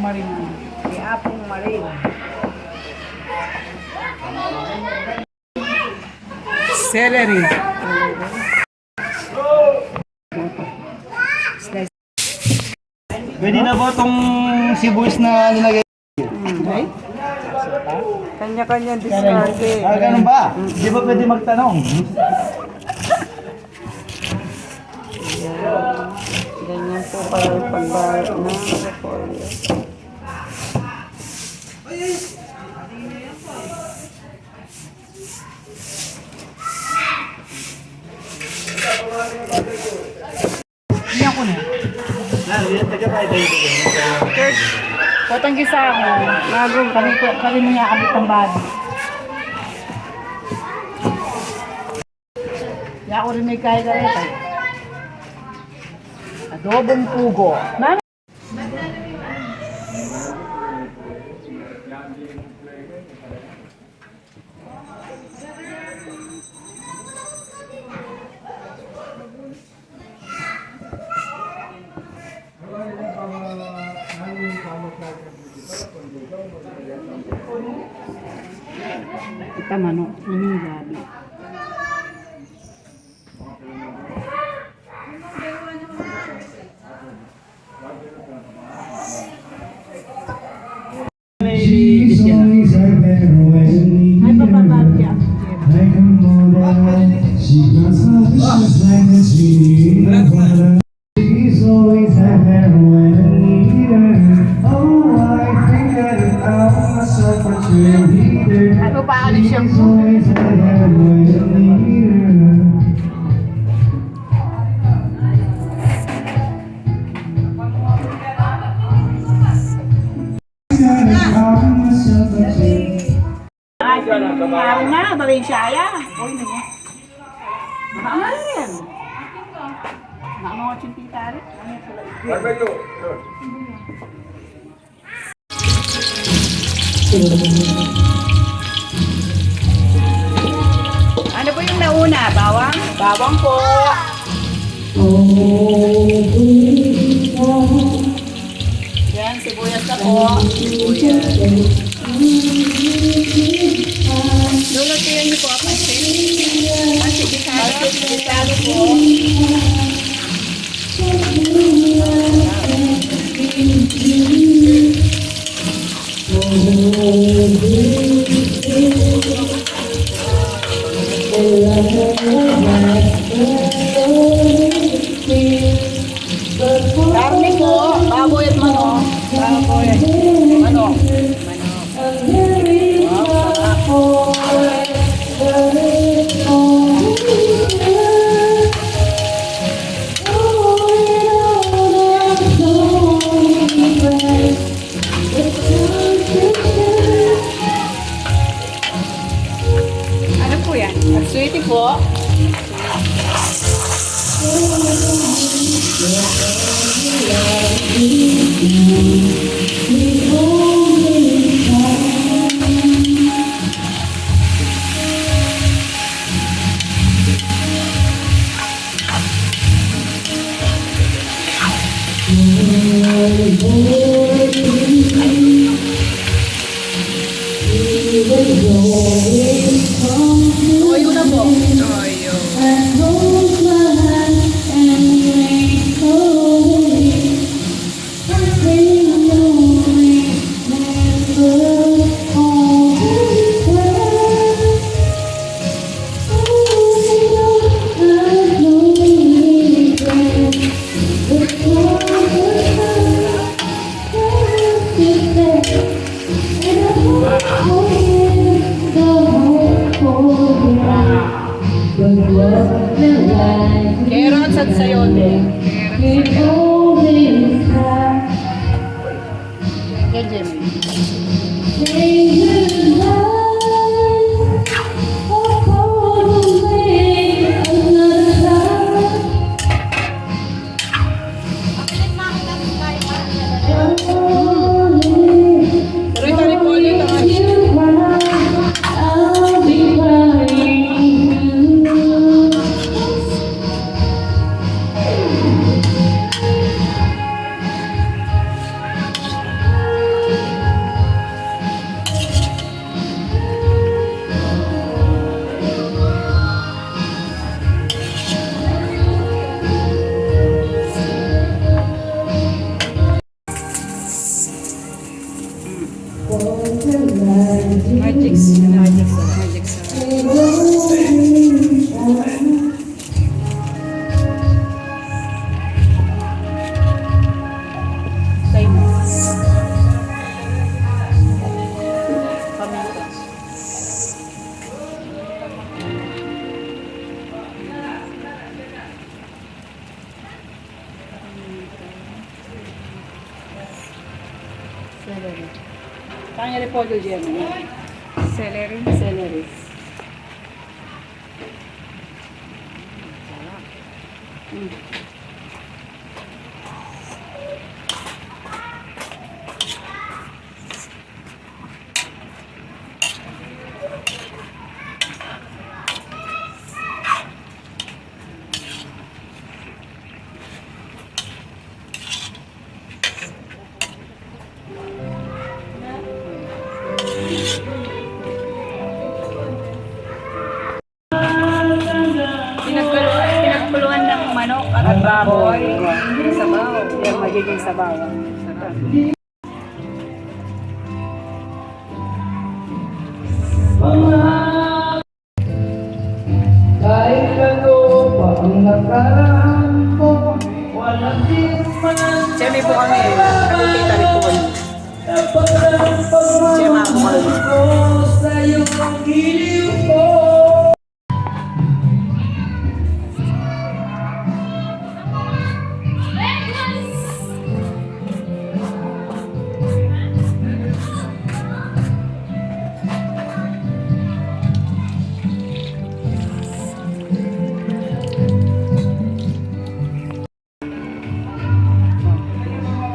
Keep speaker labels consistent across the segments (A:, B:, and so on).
A: Marin.
B: May apong marin.
A: Celery.
C: Pwede na ba itong sibuyas na nilagay?
A: Okay.
B: Kanya-kanya diskarte.
C: Ganun ba? Di ba pwede magtanong?
B: Ganyan po pala yung pagbayad ng repolyo.
A: Hindi ako na. Church. Potang gisa ako. Nagong kami niya kabit ng bago. Kaya ako rin may kaya-kaya. Adobong pugo. Mami. Kita manok. Ini gabi. Ay, papabalo yan. Ano pa ano siya po? Ay, na, Balenciaga. Uy, na niya. Mahal yan. Ano nga chimpitari? Ano po yung nauna? Bawang? Bawang po. Yan, sibuyas na po. Sibuyas. Lulutuin niyo po ang pansit. Pansit po. Karne po, baboy at manok. Baboy at manok. Ano po yan? Sweetie po. Toyo na po. Toyo. Carrots at sayote. Yan, Jimmy. Pero ito rin po ulit ang Celery. Kanya repolyo dyan.
B: Celery.
A: Celery.
B: Pinagpuluan ng manok at baboy. Hindi sabaw.
A: Yan, magiging sabaw.
B: Sarap.
C: Kahit ano pa ang nakaraan ko, walang di man
B: Siyempre po kami, nakikita rin po. Siya mga kumalo.
C: ko sa iyong giliw ko.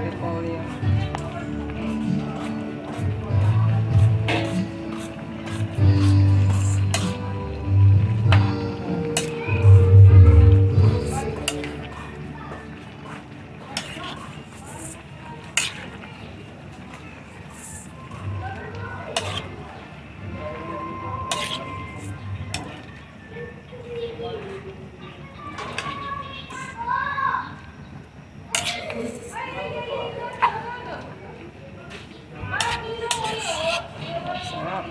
B: Repolyo. Sarap.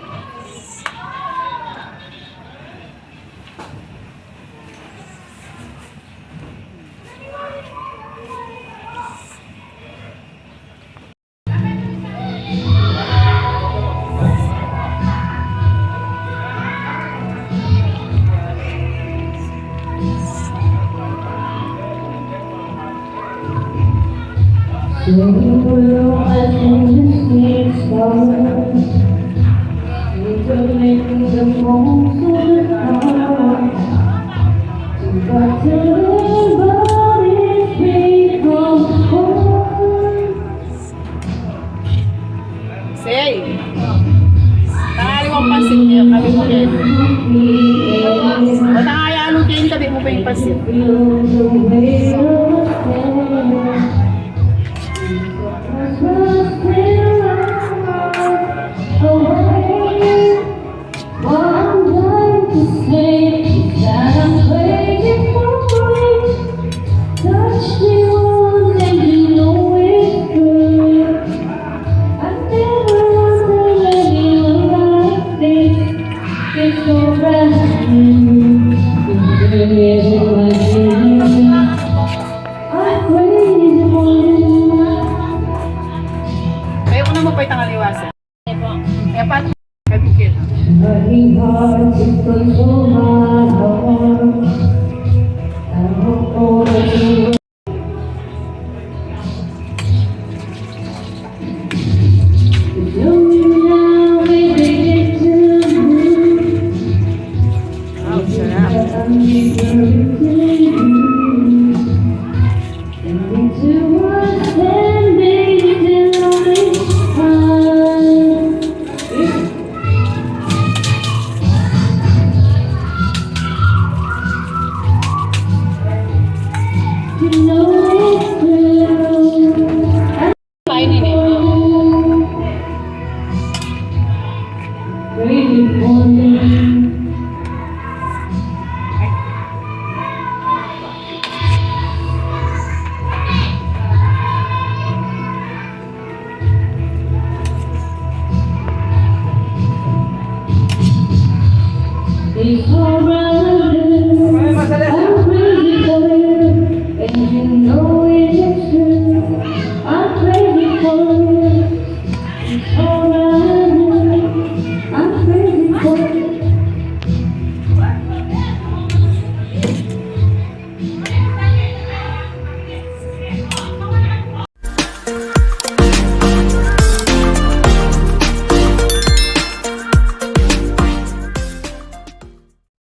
A: Say! Tangali mo ang pansit niya, kami mo yan. O tangaya, anong kain tabi mo pa yung pansit? Kaya ko na mo pa itang aliwasan. Kaya pa, kay Bukit.
B: Wow, sarap.